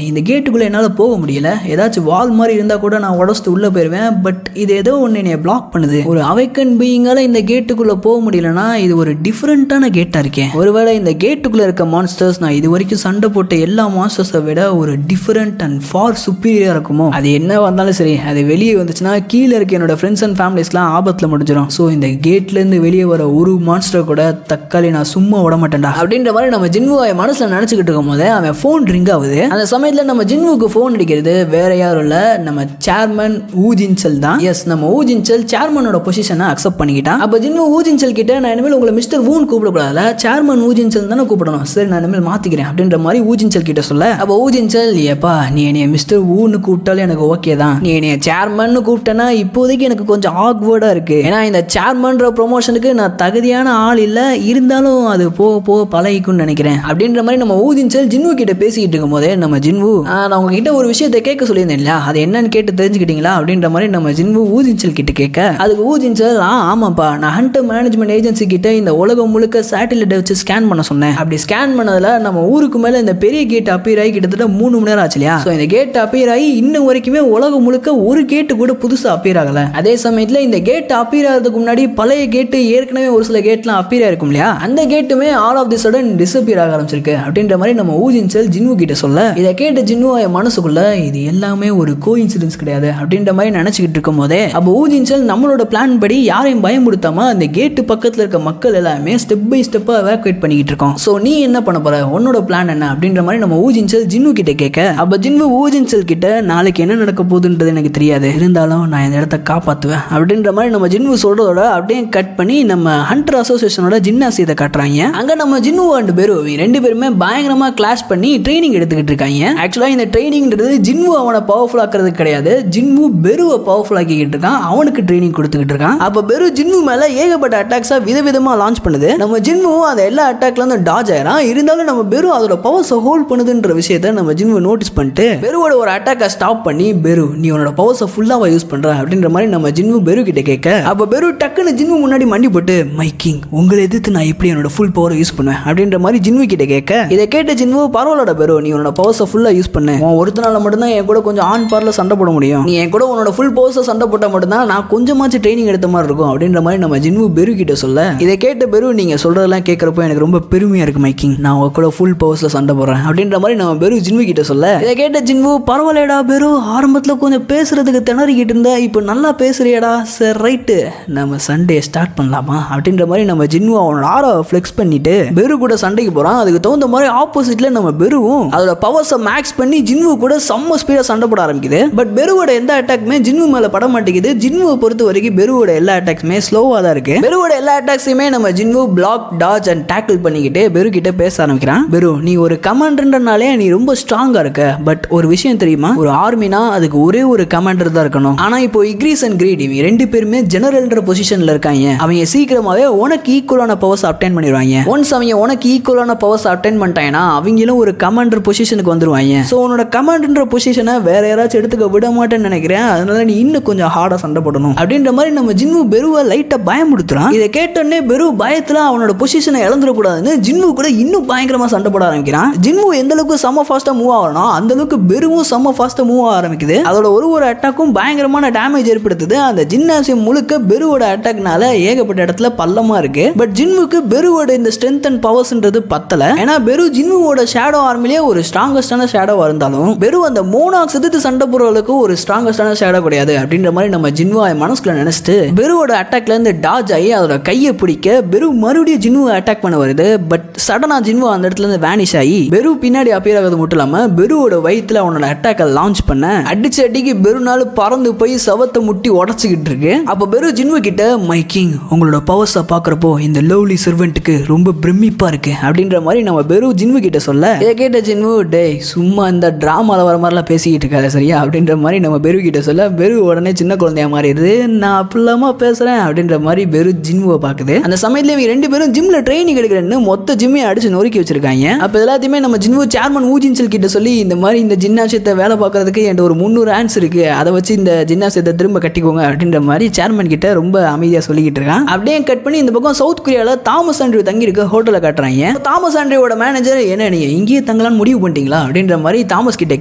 இந்த கேட்டுக்குள்ள என்னால போக முடியல, ஏதாச்சும் வால் மாதிரி இருந்தா கூட நான் உடச்சிட்டு உள்ள போயிருவேன், பட் இது ஏதோ ஒன்று என்னைய பிளாக் பண்ணுது. ஒரு அவைக்கன் பீயிங்கால இந்த கேட்டுக்குள்ள போக முடியலன்னா இது ஒரு டிஃபரெண்டான கேட்டா இருக்கேன். ஒருவேளை இந்த கேட்டுக்குள்ள இருக்க மான்ஸ்டர்ஸ் நான் இது வரைக்கும் சண்டை போட்ட எல்லா மான்ஸ்டர்ஸை விட ஒரு டிஃபரெண்ட் அண்ட் ஃபார் சுப்பீரியரா இருக்குமோ? அது என்ன வந்தாலும் சரி, அது வெளியே வந்துச்சுன்னா கீழே இருக்க என்னோட ஃப்ரெண்ட்ஸ் அண்ட் ஃபேமிலிஸ்லாம் ஆபத்தில் முடிஞ்சிடும். ஸோ இந்த கேட்ல இருந்து வெளியே வர ஒரு மான்ஸ்டர் கூட தக்காளி நான் சும்மா விட மாட்டேன்டா அப்படின்ற மாதிரி நம்ம ஜின்வுவை மனசுல நினைச்சுக்கிட்டு இருக்கும் போது அவன் ஃபோன் ரிங் ஆகுது. அந்த சமயத்தில் நம்ம ஜின்வுக்கு ஃபோன் அடிக்கிறது வேற யாரும் இல்ல, நம்ம சேர்மன் ஊஜின்செல் தான். எஸ், நம்ம ஊஜின்செல் சேர்மனோட பொசிஷனை அக்செப்ட் பண்ணிக்கிட்டான். அப்போ ஜின்வு ஊஜின்செல் கிட்ட, நான் இனிமேல் உங்களை மிஸ்டர் வூன் கூப்பிடக்கூடாதுல, சேர்மன் ஊஜின்செல் தானே கூப்பிடணும். சரி, நான் இனிமேல் மாத்திக்கிறேன் அப்படின்ற மாதிரி ஊஜின்செல் கிட்ட சொல்ல, அப்போ ஊஜின்செல், ஏப்பா நீ என்னைய மிஸ்டர் வூன்னு கூப்பிட்டாலும் எனக்கு ஓகே தான், நீ என்னைய சேர்மன் கூப்பிட்டேன்னா இப்போதைக்கு எனக்கு கொஞ்சம் ஆக்வர்டா இருக்கு. ஏன்னா இந்த சேர்மன்ற ப்ரொமோஷனுக்கு நான் தகுதியான ஆள் இல்ல, இருந்தாலும் அது போக போக பழகிக்கும்னு நினைக்கிறேன் அப்படின்ற மாதிரி நம்ம ஊஜின்செல் ஜின்வு கிட்ட பேசிக்கிட்டு இருக்கும் போதே நம்ம ஜின்வு, நான் உங்ககிட்ட ஒரு விஷயத்தை கேட்க சொல்லியிருந்தேன் இல்லையா, அது என்னன்னு கேட்டு தெரிஞ்சுக்கிட்டீங்களா அப்படின்ற மாதிரி நம்ம ஜின்வு ஊஜின்செல் கிட்ட கேட்க, அதுக்கு ஊஜின்செல், ஆமாப்பா நான் ஹண்டர் மேனேஜ்மெண்ட் ஏஜென்சி கிட்ட இந்த உலகம் முழுக்க சேட்டலைட்டை வச்சு ஸ்கேன் பண்ண சொன்னேன். அப்படி ஸ்கேன் பண்ணதுல நம்ம ஊருக்கு மேல இந்த பெரிய கேட் அப்பியர் ஆகி கிட்டத்தட்ட 3 மணி நேரம் ஆச்சு இல்லையா. ஸோ இந்த கேட் அப்பியர் ஆகி இன்னும் வரைக்குமே உலகம் முழுக்க ஒரு கேட்டு கூட புதுசா அப்பியர் ஆகல. அதே சமயத்தில் இந்த கேட் அப்பியர் ஆகிறதுக்கு முன்னாடி பழைய கேட்டு ஏற்கனவே ஒரு சில கேட்லாம் அப்பியர் ஆயிருக்கும் இல்லையா, அந்த கேட்டுமே all of the sudden disappear ஆக ஆரம்பிச்சிருக்கு அப்படின்ற மாதிரி நம்ம ஊஜின்செல் ஜின்வு கிட்ட சொல்ல, இதை கேட்ட ஜின்வு மனசுக்குள்ள இது எல்லாமே ஒரு கோஇன்சிடென்ஸ் கிடையாது அப்படின்ற மாதிரி நினைச்சுக்கிட்டு இருக்கும் போதே, அப்போ ஊஜின்செல் நம்மளோட பிளான் படி யாரையும் பயமுடுத்தாம அந்த கேட்டு பக்கத்தில் இருக்க மக்கள் எல்லாமே ஸ்டெப் பை ஸ்டெப்பா எவாக்குவேட் பண்ணிக்கிட்டு இருக்கோம். ஸோ நீ என்ன பண்ண போற, உன்னோட பிளான் என்ன அப்படின்ற மாதிரி நம்ம ஊஜின்செல் ஜின்வு கிட்ட கேட்க, அப்ப ஜின்வு ஊஜின்செல் கிட்ட, நாளைக்கு என்ன நடக்க போகுதுன்றது எனக்கு தெரியாது, இருந்தாலும் நான் இந்த இடத்த காப்பாற்றுவேன் அப்படின்ற மாதிரி நம்ம ஜின்வு சொல்றதோட அப்படியே கட் பண்ணி நம்ம ஹண்டர் அசோசியேஷனோட ஜிம்னாசியத்தை காட்டுறாங்க. அங்க நம்ம ஜின்வு அண்ட் பெரு ரெண்டு பேருமே பயங்கரமா கிளாஷ் பண்ணி ட்ரைனிங் எடுத்துக்கிட்டு இருக்காங்க. ஆக்சுவலா இந்த ட்ரைனிங்ன்றது ஜின்வு அவனை பவர்ஃபுல் ஆக்குறது கிடையாது, ஜின்வு பெருவை பவர்ஃபுல் ஆக்கிக்கிட்டு இருக்கான், அவனுக்கு ட்ரைனிங் கொடுத்துக்கிட்டு இருக்கான். அப்ப பெரு ஜின்வு மேல ஏகப்பட்ட அட்டாக்ஸா விதவிதமா லான்ச் பண்ணுது. நம்ம ஜின்வு அந்த எல்லா அட்டாக்ல இருந்து டாஜ் ஆயிரான். இருந்தாலும் நம்ம பெரு அதோட பவர்ஸை ஹோல்ட் பண்ணுதுன்ற விஷயத்தை நம்ம ஜின்வு நோட்டீஸ் பண்ணிட்டு பெருவோட ஒரு அட்டாக்கை ஸ்டாப் பண்ணி, பெரு நீ உன்னோட பவர்ஸை ஃபுல்லாவா யூஸ் பண்ற அப்படின்ற மாதிரி நம்ம ஜின்வு பெரு கிட்ட கேட்க, அப்ப பெரு டக்குன்னு ஜின்வு முன்னாடி மண்டி போட்டு, மை கிங் உங்களை எதிர்த்து நான் எப்படி என்னோட ஃபுல் பவரை யூஸ் பண்ணுவேன் அப்படின்ற மாதிரி ஜின்வு கிட்ட கேட்க, இதை கேட்ட ஜின்வு, பரவாயில்ல பெரு நீ உன்னோட பவர்ஸை ஃபுல்லா யூஸ் பண்ணு, ஒரு நாள் மட்டும்தான் என் கூட கொஞ்சம் ஆன் பார்ல சண்டை போட முடியும், நீ என் கூட உன்னோட ஃபுல் பவர்ஸை சண்டை போட்டா மட்டும்தான் நான் கொஞ்சமாச்சும் ட்ரைனிங் எடுத்த மாதிரி இருக்கும் அப்படின்ற மாதிரி நம்ம ஜின்வு பெரு கிட்ட சொல்ல, இதை கேட்ட பெரு, நீங்க சொல்றதெல்லாம் கேட்கறப்போ எனக்கு ரொம்ப பெருமையா இருக்கு மைக்கிங், நான் உங்க கூட ஃபுல் பவர்ஸ்ல சண்டை போடுறேன் அப்படின்ற மாதிரி நம்ம பெரு ஜின்வு கிட்ட சொல்ல, இதை கேட்ட ஜின்வு, பரவாயில்லடா பெரு ஆரம்பத்தில் கொஞ்சம் பேசுறதுக்கு திணறிக்கிட்டு இருந்தா இப்போ நல்லா பேசுறியடா, சரி ரைட்டு நம்ம சண்டே ஸ்டார்ட் பண்ணலாமா அப்படின்ற மாதிரி நம்ம ஜின்வு அவனோட ஆராவை ஃப்ளெக்ஸ் பண்ணிட்டு பெரு கூட சண்டைக்கு போறான். அதுக்கு தகுந்த மாதிரி ஆப்போசிட்ல நம்ம பெருவும் அதோட பவர்ஸை மேக்ஸ் பண்ணி ஜின்வு கூட செம்ம ஸ்பீடா சண்டை போட ஆரம்பிக்குது. பட் பெருவோட எந்த அட்டாக்குமே ஜின்வு மேல பட மாட்டேங்குது. ஜின்வுவை பொறுத்த வரைக்கும் பெருவோட எல்லா அட்டாக்ஸுமே ஸ்லோவா தான் இருக்கு. பெருவோட எல்லா அட்டாக்ஸையுமே நம்ம ஜின்வு பிளாக், டாஜ் அண்ட் டேக்கிள் பண்ணிக்கிட்டு பெரு கிட்ட பேச ஆரம்பிக்கிறான். பெரு நீ ஒரு கமாண்டர்ன்றனாலே நீ ரொம்ப ஸ்ட்ராங்கா இருக்க, பட் ஒரு விஷயம் தெரியுமா, ஒரு ஆர்மினா அதுக்கு ஒரே ஒரு கமாண்டர் தான் இருக்கணும். ஆனா இப்போ இக்ரீஸ் அண்ட் கிரீட் இவங்க ரெண்டு பேருமே ஜெனரல்ன்ற பொசிஷன்ல இருக்காங்க. அவங்க சீக்கிரமாவே உனக்கு ஈக்குவலான பவர்ஸ் அப்டைன் பண்ணிடுவாங்க. ஒன்ஸ் அவங்க உனக்கு ஈக்குவலான பவர்ஸ் அப்டைன் பண்ணிட்டாங்கன்னா அவங்களும் ஒரு கமாண்டர் பொசிஷனுக்கு வந்துருவாங்க. ஸோ உன்னோட கமாண்டர்ன்ற பொசிஷனை வேற யாராச்சும் எடுத்துக்க விட மாட்டேன்னு நினைக்கிறேன், அதனால நீ இன்னும் கொஞ்சம் ஹார்டா சண்டை போடணும் அப்படின்ற மாதிரி நம்ம ஜின்வு பெருவை லைட்டா பயமுடுத்துறான். இதை கேட்டோன்னே பெரு பயத்துல அவனோட பொசிஷனை இழந்துடக்கூடாதுன்னு ஜின்வு கூட இன்னும் பயங்கரமா சண்டை போட ஆரம்பிக்கிறான். ஜின்வு எந்த அளவுக்கு செம்ம ஃபாஸ்டா மூவ் ஆகணும் அந்த அளவுக்கு பெருவும் செம்ம ஃபாஸ்டா மூவ் ஆக ஆரம்பிக்குது. அதோட ஒரு அட்டாக்கும் பயங்கரமான டேமேஜ் ஏற்படுத்துது. அந்த ஜிம்னாசியம் முழுக்க பெருவோட அட்டாக்னால ஏகப்பட்ட இடத்துல பள்ளமா இருக்கு. பட் ஜின்வுக்கு பெருவோட இந்த ஸ்ட்ரென்த் அண்ட் பவர்ஸ்ன்றது பத்தல. ஏன்னா பெரு ஜின்வுவோட ஷேடோ ஆர்மிலேயே ஒரு ஸ்ட்ராங்கஸ்டான ஷேடோவா இருந்தாலும் பெரு அந்த மோனாக்ஸ் எதிர்த்து சண்டை போடுறதுக்கு ஒரு ஸ்ட்ராங்கஸ்டான ஷேடோ கிடையாது அப்படின்ற மாதிரி நம்ம ஜின்வா மனசுக்குள்ள நினைச்சிட்டு பெருவோட அட்டாக்ல இருந்து டாஜ் ஆகி அதோட கையை பிடிக்க பெரு மறுபடியும் ஜின்வு ஜின்னுவை அட்டாக் பண்ண வருது. பட் சடனா ஜின்வு அந்த இடத்துல இருந்து வேனிஷ் ஆகி பெரு பின்னாடி அப்பியர் ஆகிறது மட்டும் இல்லாம பெருவோட வயிற்றுல அவனோட அட்டாக்கை லான்ச் பண்ண அடிச்சு அடிக்கு பெருநாள் பறந்து போய் சவத்தை முட்டி உடச்சிக்கிட்டு இருக்கு. அப்ப பெரு ஜின்வு கிட்ட மை கிங் உங்களோட பவர்ஸை பாக்குறப்போ இந்த லவ்லி சர்வெண்ட்டுக்கு ரொம்ப பிரமிப்பா இருக்கு அப்படின்ற மாதிரி நம்ம பெரு ஜின்வு கிட்ட சொல்ல இதை கேட்ட ஜின்வு டேய் சும்மா இந்த டிராமால வர மாதிரிலாம் பேசிக்கிட்டு இருக்காது சரியா அப்படின்ற மாதிரி நம்ம பெரு கிட்ட சொல்ல பெரு உடனே சின்ன குழந்தையா மாறிடுது. நான் அப்படிலாமா பேசுறேன் அப்படின்ற மாதிரி பெரு ஜின்வுவை பாக்குது. அந்த சமயத்துல இவங்க ரெண்டு பேரும் ஜிம்ல ட்ரைனிங் எடுக்கிறேன்னு மொத்த ஜிம்மே அடிச்சு நொறுக்கி வச்சிருக்காங்க. அப்ப எல்லாத்தையுமே நம்ம ஜின்வு சேர்மன் ஊஜின்சல் கிட்ட சொல்லி இந்த மாதிரி இந்த ஜிம்னாசியத்தை வேலை பார்க்கறதுக்கு என்கிட்ட ஒரு 300 ஆன்ஸ் இருக்கு, அதை வச்சு இந்த ஜிம்னாசியத்தை திரும்ப கட்டிக்கோங்க அப்படின்ற மாதிரி சேர்மன் கிட்ட ரொம்ப அமைதியா சொல்லிக்கிட்டு இருக்கான். அப்படியே கட் பண்ணி இந்த பக்கம் சவுத் கொரியால தாமஸ் ஆண்ட்ரியூ தங்கி இருக்க ஹோட்டலை காட்டுறாங்க. தாமஸ் ஆண்ட்ரியோட மேனேஜர் என்ன நீங்க இங்கேயே தங்கலான்னு முடிவு பண்ணிட்டீங்களா அப்படின்ற மாதிரி தாமஸ் கிட்ட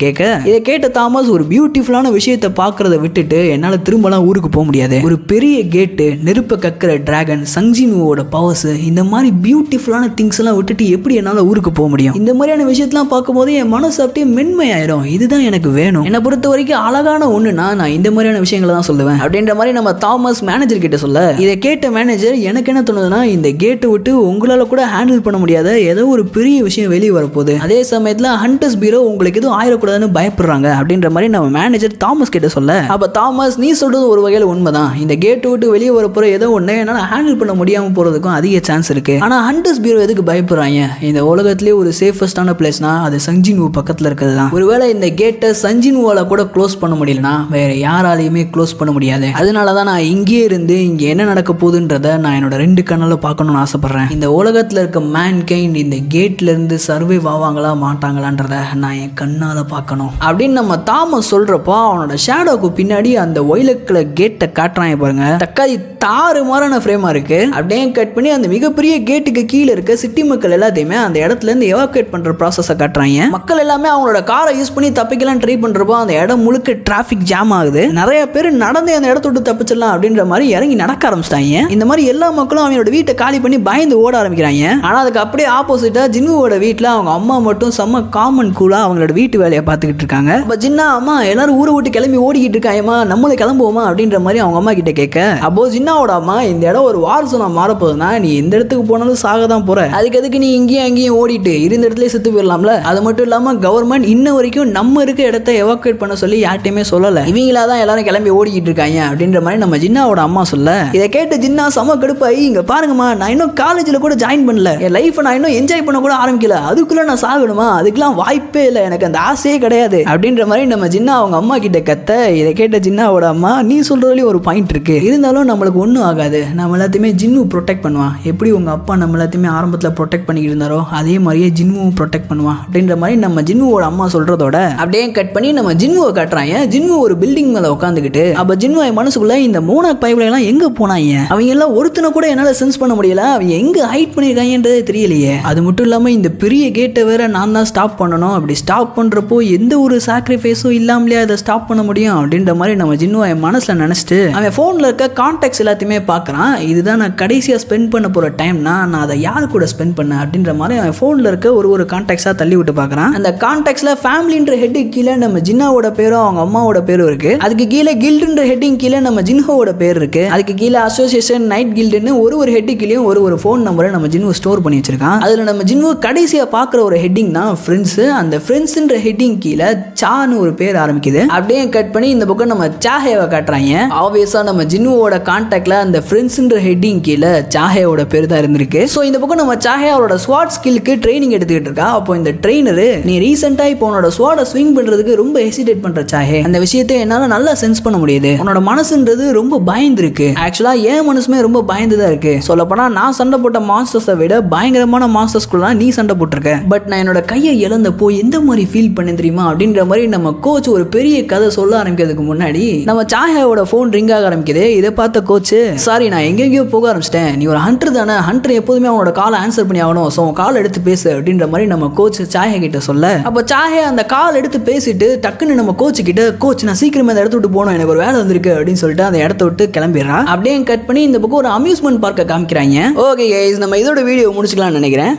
கேட்க இதை கேட்ட தாமஸ் ஒரு பியூட்டிஃபுல்லான விஷயத்தை பார்க்கறத விட்டுட்டு என்னால திரும்பலாம் ஊருக்கு போக முடியாது, ஒரு பெரிய கேட்டு, நெருப்ப கக்கிற டிராகன், சங்ஜினுவோட பவர்ஸ், இந்த மாதிரி பியூட்டிஃபுல்லான திங்ஸ் எல்லாம் விட்டுட்டு எப்படி என்னால ஊருக்கு போக முடியும்? இந்த மாதிரியான விஷயத்தெல்லாம் பார்க்கும்போது என் மனசு அப்படியே மென்மையாயிரும். இதுதான் எனக்கு வேணும். என்னை பொறுத்த வரைக்கும் அழகான ஒண்ணுனா நான் இந்த மாதிரியான விஷயங்களை தான் சொல்லுவேன் அப்படின்ற மாதிரி நம்ம தாமஸ் மேனேஜர் கிட்ட சொல்ல இதை கேட்ட மேனேஜர் எனக்கு என்ன தோணுதுன்னா இந்த கேட்டை விட்டு உங்களால கூட ஹேண்டில் பண்ண முடியாத ஏதோ ஒரு பெரிய விஷயம் வெளியே வரப்போகுது, அதே சமயத்துல ஹண்டர்ஸ் பீரோ உங்களுக்கு எதுவும் ஆயிடக்கூடாதுன்னு பயப்படுறாங்க அப்படின்ற மாதிரி நம்ம மேனேஜர் தாமஸ் கிட்ட சொல்ல அப்ப தாமஸ் நீ சொல்றது ஒரு வகையில் உண்மைதான், இந்த கேட்டு விட்டு வெளியே வரப்போற ஏதோ ஒண்ணு என்னால ஹேண்டில் பண்ண முடியாம போறதுக்கும் அதிக சான்ஸ் இருக்கு. ஆனா ஹண்டர்ஸ் பீரோ எதுக்கு பயப்படுறாங்க? இந்த உலகத்திலேயே ஒரு சேஃபஸ்டான பிளேஸ்னா அது சஞ்சின்வு பக்கத்துல இருக்கிறது தான். ஒருவேளை இந்த கேட்டை சஞ்சின்வால கூட க்ளோஸ் பண்ண முடியலனா வேற யாராலையுமே க்ளோஸ் பண்ண முடியாது. அதனாலதான் நான் இங்கே இருந்து இங்க என்ன நடக்க போகுதுன்றத நான் என்னோட 2 கண்ணால பார்க்கணும்னு ஆசைப்படுறேன். இந்த உலகத்துல இருக்க மேன்கைண்ட் இந்த கேட்ல இருந்து சர்வைவ் ஆவாங்களா மாட்டாங்களான்றத நான் என் கண்ணால பார்க்கணும் அப்படின்னு நம்ம தாமஸ் சொல்றப்போ அவனோட ஷேடோக்கு பின்னாடி அந்த ஒயிலட் கலர் கேட்டை காட்டுறாங்க பாருங்க. தக்காளி தாறு மாறான ஃப்ரேமா இருக்கு. அப்படியே கட் பண்ணி அந்த மிகப்பெரிய கேட்டுக்கு கீழே இருக்க சிட்டி மக்கள் எல்லாத்தையுமே அந்த இடத்துல இருந்து எவாக்குவேட் பண்ற ப்ராசஸை காட்டுறாங்க. மக்கள் எல்லாமே அவங்களோட காரை யூஸ் பண்ணி தப்பிக்கலாம் ட்ரை பண்றப்போ அந்த இடம் முழுக்க டிராஃபிக் ஜாம் ஆகுது. நிறைய பேர் நடந்து அந்த இடத்த விட்டு தப்பிச்சிடலாம் அப்படின்ற மாதிரி இறங்கி நடக்க ஆரம்பிச்சிட்டாங்க. இந்த மாதிரி எல்லா மக்களும் அவங்களோட வீட்டை காலி பண்ணி பயந்து ஓட ஆரம்பிக்கிறாங்க. ஆனா அதுக்கு அப்படியே ஆப்போசிட்டா ஜின்னுவோட வீட்டுல அவங்க அம்மா மட்டும் செம்ம காமன் கூலா அவங்களோட வீட்டு வேலையை பார்த்துக்கிட்டு இருக்காங்க. அப்ப ஜின்னா அம்மா எல்லாரும் ஊரை விட்டு கிளம்பி ஓடிக்கிட்டு இருக்காயம்மா, நம்மளும் கிளம்புவோமா அப்படின்ற மாதிரி அவங்க அம்மா கிட்ட கேட்க அப்போ ஜின்னாவோட அம்மா இந்த இடம் ஒரு வார் சோனா மாறப்போகுதுன்னா நீ எந்த இடத்துக்கு போனாலும் சாக தான் போற, அதுக்கு நீ இங்கேயும் அங்கேயும் ஓடிட்டு இருந்த இடத்துல செத்து போயிடலாம்ல. அது மட்டும் இல்லாம கவர்மெண்ட் இன்ன வரைக்கும் நம்ம இருக்க இடத்த எவாக்குவேட் பண்ண சொல்லி யார்ட்டையுமே சொல்லல, இவங்களா தான் எல்லாரும் கிளம்பி ஓடிக்கிட்டு இருக்காங்க அப்படின்ற மாதிரி நம்ம ஜின்னாவோட அம்மா சொல்ல இதை கேட்டு ஜின்னா செம கடுப்பாயி இங்க பாருங்கம்மா நான் இன்னும் காலேஜில் கூட ஜாயின் பண்ணல, என் லைஃப் நான் இன்னும் என்ஜாய் பண்ண கூட ஆரம்பிக்கல, அதுக்குள்ள நான் சாகணுமா, அதுக்கெல்லாம் வாய்ப்பே இல்லை, எனக்கு அந்த ஆசையே கிடையாது அப்படின்ற மாதிரி நம்ம ஜின்னா அவங்க அம்மா கிட்ட கத்த இதை கேட்ட ஜின்னாவோட அம்மா நீ சொல்றதுலயும் ஒரு பாயிண்ட் இருக்கு, இருந்தாலும் நம்மளுக்கு ஒன்றும் ஆகாது, நம்ம எல்லாத்தையுமே ஜின்னு ப்ரொடெக்ட் பண்ணுவான், எப்படி உங்க அப்பா நம்ம எல்லாத்தையுமே ஆரம்பத்தில் ப்ரொடெக்ட் பண்ணிட்டு இருந்தாரோ அதே மாதிரியே ஜின்னுவும் ப்ரொடெக்ட் பண்ணுவான் அப்படின்ற மாதிரி நம்ம ஜின்னுவோட அம்மா சொல்றதோட அப்படியே கட் பண்ணி நம்ம ஜின்னுவை காட்டுறாங்க. ஜின்னு ஒரு பில்டிங் மேல உட்காந்துக்கிட்டு அப்ப ஜின்னுவை மனசுக்குள்ள இந்த மோனாக் பைப்ல எல்லாம் எங்க போனாங்க, அவங்க எல்லாம் ஒருத்தனை கூட என்னால சென்ஸ் பண்ண முடியல, அவங்க எங்க ஹைட் பண்ணிருக்காங்கன்றதே தெரியலையே, அது மட்டும் இல்லாம இந்த பெரிய கேட்டை வேற நான் தான் ஸ்டாப் பண்ணணும், அப்படி ஸ்டாப் பண்றப்போ எந்த ஒரு சாக்ரிஃபைஸும் இல்லாமலே அதை ஸ்டாப் பண்ண முடியும் அப்படின்ற மாதிரி நம்ம ஜின்னுவை மனசுல நினைச்சிட்டு அவன் போன்ல இருக்க கான்டாக்ட்ஸ் எல்லாத்தையுமே பார்க்கறான். இதுதான் நான் கடைசியா ஸ்பெண்ட் பண்ண போற டைம்னா நான் அதை யார் கூட ஸ்பெண்ட் பண்ண அப்படின்ற மாதிரி அவன் போன்ல இருக்க ஒரு கான்டாக்ட்ஸா தள்ளி விட்டு பார்க்கறான். அந்த கான்டாக்ட்ஸ்ல ஃபேமிலின்ற ஹெட்டுக்கு கீழே நம்ம ஜின்னாவோட பேரும் அவங்க அம்மாவோட பேரும் இருக்கு, அதுக்கு கீழே கில்டுன்ற ஹெட்டிங் கீழே நம்ம ஜின்ஹோவோட பேர் இருக்கு, அதுக்கு கீழே அசோசியேஷன் நைட் கில்டுன்னு ஒரு ஹெட்டு கீழேயும் ஒரு ஃபோன் நம்பரை நம்ம ஜின்ஹோ ஸ்டோர் பண்ணி வச்சிருக்கான். அதுல நம்ம ஜின்ஹோ கடைசியா பார்க்குற ஒரு ஹெட்டிங் தான் ஃப்ரெண்ட்ஸ். அந்த ஃப்ரெண்ட்ஸ்ன்ற ஹெட்டிங் கீழே சான்னு ஒரு பேர் ஆரம்பிக்குது. அப்படியே கட் பண்ணி இந்த பக்கம் நம்ம சாஹேவை காட்டுறாங்க. ஆப்வியஸா நம்ம ஜின்ஹோவோட கான்டாக்ட்ல அந்த ஃப்ரெண்ட்ஸ்ன்ற ஹெட்டிங் கீழே சாஹேவோட பேர் தான் இருந்திருக்கு. ஸோ இந்த பக்கம் நம்ம சாஹே அவரோட ஸ்வாட் ஸ்கில்லுக்கு ட்ரைனிங் எடுத்துக்கிட்டு இருக்கா. அப்போ இந்த ட்ரெயினர் நீ ரீசெண்டா இப்போ உன்னோட ஸ்வாட ஸ்விங் பண்றதுக்கு ரொம்ப ஹெசிடேட் பண்ற சாஹே, அந்த விஷயத்தை என்னால நல்லா சென்ஸ் பண்ண முடியுது, உன்னோட மனசுன்றது ரொம்ப பயந்து இருக்கு, ஆக்சுவலா என் மனசுமே ரொம்ப பயந்து தான் இருக்கு, சொல்லப்போனா நான் சண்டை போட்ட மாஸ்டர்ஸை விட பயங்கரமான மாஸ்டர்ஸ்குள்ள நீ சண்டை போட்டிருக்க, பட் நான் என்னோட கையை இழந்தப்போ எந்த மாதிரி ஃபீல் பண்ண தெரியுமா அப்படின்ற மாதிரி நம்ம கோச் ஒரு பெரிய கதை சொல்ல ஆரம்பிக்கிறதுக்கு முன்னாடி நம்ம சாஹேவோட போன் ரிங் ஆக ஆரம்பிக்குது. இதை பார்த்த கோச் சாரி நான் எங்கெங்கயோ போக ஆரம்பிச்சிட்டேன், நீ ஒரு ஹண்டர் தானே, ஹண்டர் எப்போதுமே அவனோட காலை ஆன்சர் பண்ணி ஆகணும், ஸோ உன் கால் எடுத்து பேசு அப்படின்ற மாதிரி நம்ம கோச் சாஹே கிட்ட சொல்ல அப்போ சாஹே அந்த கால் எடுத்து பேசிட்டு டக்குன்னு நம்ம கோச் கிட்ட கோச் நான் சீக்கிரமா அந்த இடத்த விட்டு போகணும், எனக்கு ஒரு வேலை வந்திருக்கு அப்படின்னு சொல்லிட்டு அந்த இடத்த விட்டு கிளம்பிடுறான். அப்படியே கட் பண்ணி இந்த பக்கம் ஒரு அம்யூஸ்மெண்ட் பார்க்க காமிக்கிறாங்க. ஓகே கைஸ் நம்ம இதோட வீடியோ முடிச்சுக்கலாம்னு நினைக்கிறேன்.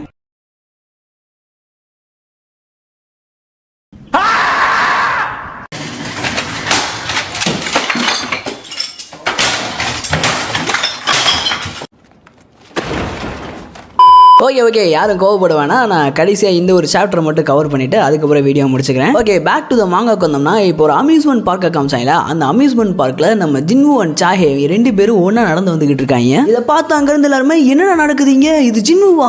ஓகே யாரும் கோவப்படுவானா, நான் கடைசியாக இந்த ஒரு சாப்டர் மட்டும் கவர் பண்ணிட்டு அதுக்கப்புறம் வீடியோ முடிச்சுக்கிறேன். ஓகே, பேக் டு த மாங்காக்கு வந்தோம்னா, இப்போ ஒரு அம்யூஸ்மெண்ட் பார்க்க காமிச்சாங்களா, அந்த அம்யூஸ்மெண்ட் பார்க்கில் நம்ம ஜின்வு அண்ட் சாஹே 2 பேரும் ஒன்றா நடந்து வந்துகிட்டு இருக்காங்க. இதை பார்த்து அங்கேருந்து எல்லாருமே என்னடா நடக்குதுங்க, இது ஜின்வா